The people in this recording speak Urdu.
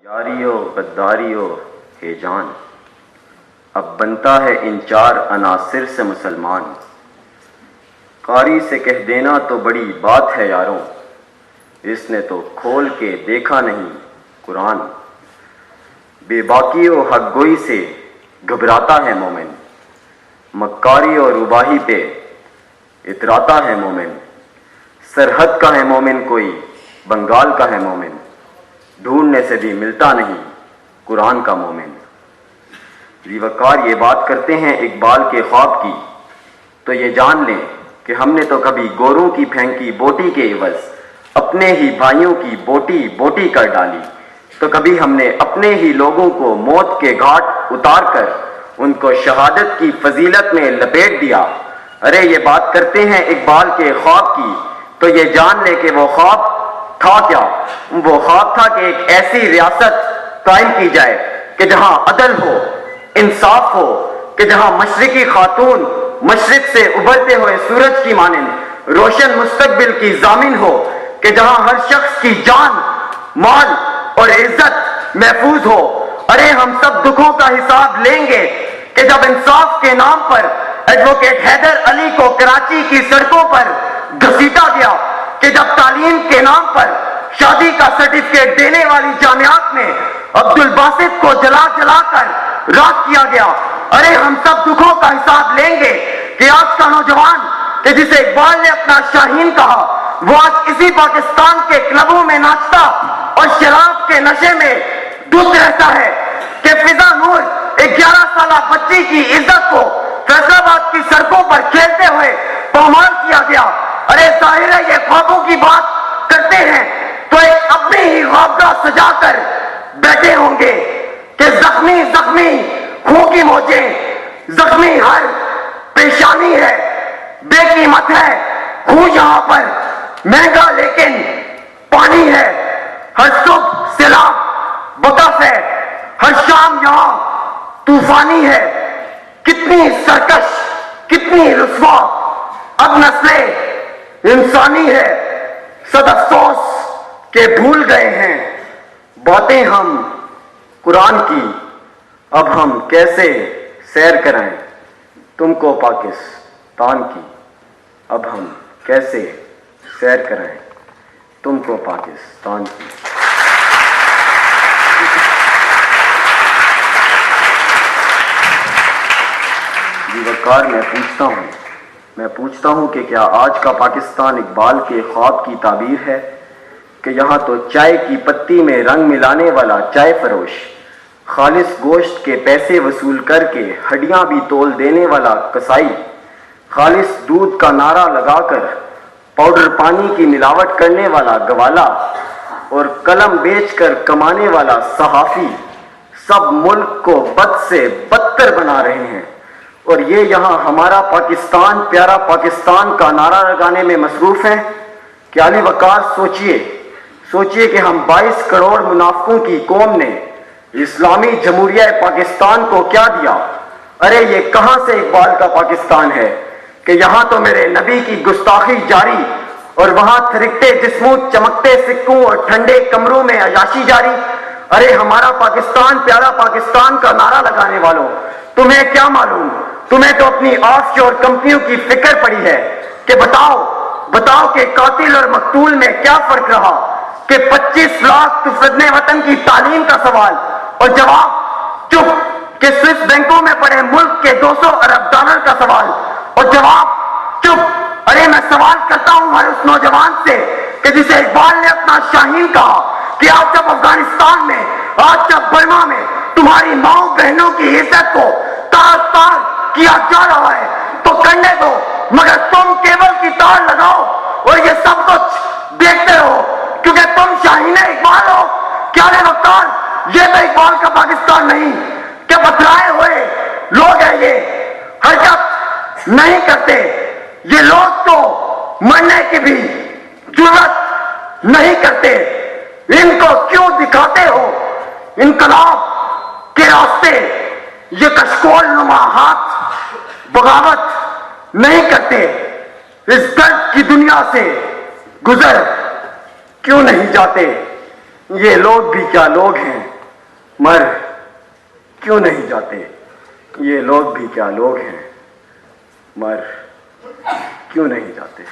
یاریو غداریو ہے جان، اب بنتا ہے ان چار عناصر سے مسلمان۔ قاری سے کہہ دینا تو بڑی بات ہے یاروں، اس نے تو کھول کے دیکھا نہیں قرآن۔ بے باکی و حق گوئی سے گھبراتا ہے مومن، مکاری اور رباہی پہ اتراتا ہے مومن۔ سرحد کا ہے مومن کوئی بنگال کا ہے مومن، ڈھونڈنے سے بھی ملتا نہیں قرآن کا مومن۔ وقار یہ بات کرتے ہیں اقبال کے خواب کی، تو یہ جان لیں کہ ہم نے تو کبھی گوروں کی پھینکی بوٹی کے عوض اپنے ہی بھائیوں کی بوٹی بوٹی کر ڈالی، تو کبھی ہم نے اپنے ہی لوگوں کو موت کے گھاٹ اتار کر ان کو شہادت کی فضیلت میں لپیٹ دیا۔ ارے یہ بات کرتے ہیں اقبال کے خواب کی، تو یہ جان لے کہ وہ خواب تھا کیا؟ وہ خواب تھا کہ ایک ایسی ریاست قائم کی جائے کہ جہاں عدل ہو، انصاف ہو، کہ جہاں مشرقی خاتون مشرق سے ابھرتے ہوئے سورج کی مانند روشن مستقبل کی ضامن ہو، کہ جہاں ہر شخص کی جان، مال اور عزت محفوظ ہو۔ ارے ہم سب دکھوں کا حساب لیں گے کہ جب انصاف کے نام پر ایڈوکیٹ حیدر علی کو کراچی کی سڑکوں پر گھسیٹا گیا، کہ جب تعلیم کے نام پر شادی کا سرٹیفکیٹ دینے والی جامعات میں عبد الباسط کو جلا جلا کر راکھ کیا گیا۔ ارے ہم سب دکھوں کا حساب لیں گے کہ آج کا نوجوان، کہ جسے اقبال نے اپنا شاہین کہا، وہ آج اسی پاکستان کے کلبوں میں ناچتا اور شراب کے نشے میں ڈوب رہتا ہے، کہ فضا نور 11 سالہ بچی کی عزت کو فیصل آباد کی سڑکوں پر کھیلتے ہوئے پامال کیا گیا۔ ارے ظاہر ہے یہ خوابوں کی بات کرتے ہیں تو ایک اپنی ہی خوابگاہ سجا کر بیٹھے ہوں گے، کہ زخمی زخمی خون کی موجیں، زخمی ہر پیشانی ہے، بے قیمت ہے خون یہاں پر، مہنگا لیکن پانی ہے، ہر صبح سیلاب وقف ہے، ہر شام یہاں طوفانی ہے۔ کتنی سرکش، کتنی رسوا اب نسلیں انسانی ہے، صد افسوس کہ بھول گئے ہیں باتیں ہم قرآن کی۔ اب ہم کیسے سیر کرائیں تم کو پاکستان کی، اب ہم کیسے سیر کرائیں تم کو پاکستان کی۔ وقار میں پوچھتا ہوں کہ کیا آج کا پاکستان اقبال کے خواب کی تعبیر ہے؟ کہ یہاں تو چائے کی پتی میں رنگ ملانے والا چائے فروش، خالص گوشت کے پیسے وصول کر کے ہڈیاں بھی تول دینے والا کسائی، خالص دودھ کا نعرہ لگا کر پاؤڈر پانی کی ملاوٹ کرنے والا گوالا، اور قلم بیچ کر کمانے والا صحافی، سب ملک کو بد سے بدتر بنا رہے ہیں، اور یہ یہاں ہمارا پاکستان، پیارا پاکستان کا نعرہ لگانے میں مصروف ہیں۔ کہ علی وقار سوچئے کہ ہم 22 کروڑ منافقوں کی قوم نے اسلامی جمہوریہ پاکستان کو کیا دیا؟ ارے یہ کہاں سے اقبال کا پاکستان ہے کہ یہاں تو میرے نبی کی گستاخی جاری، اور وہاں تھرکتے جسموں، چمکتے سکوں اور ٹھنڈے کمروں میں عیاشی جاری۔ ارے ہمارا پاکستان، پیارا پاکستان کا نعرہ لگانے والوں، تمہیں کیا معلوم؟ تمہیں تو اپنی آف شور کمپنیوں کی فکر پڑی ہے کہ بتاؤ کہ قاتل اور مقتول میں کیا فرق رہا؟ کہ 25 لاکھ تفرد وطن کی تعلیم کا سوال، اور جواب چپ، کہ سوئس بینکوں میں پڑے ملک کے 200 ارب ڈالر کا سوال، اور جواب چپ۔ ارے میں سوال کرتا ہوں ہر اس نوجوان سے کہ جسے اقبال نے اپنا شاہین کہا، کہ آج جب افغانستان میں، آج جب برما میں تمہاری ماؤں بہنوں کی عزت کو تار تار کیا جا رہا ہے تو کرنے دو، مگر تم کیبل کی تار لگاؤ اور یہ سب کچھ دیکھتے رہو، کیونکہ تم شاہین اقبال ہو۔ کیا لے وقار، یہ تو اقبال کا پاکستان نہیں، کہ بتلائے ہوئے لوگ ہیں، یہ حرکت نہیں کرتے، یہ لوگ تو مرنے کی بھی جرات نہیں کرتے۔ ان کو کیوں دکھاتے ہو انقلاب کے راستے؟ یہ کشکول نما ہاتھ بغاوت نہیں کرتے۔ اس درد کی دنیا سے گزر کیوں نہیں جاتے؟ یہ لوگ بھی کیا لوگ ہیں مر کیوں نہیں جاتے؟ یہ لوگ بھی کیا لوگ ہیں؟ مر کیوں نہیں جاتے؟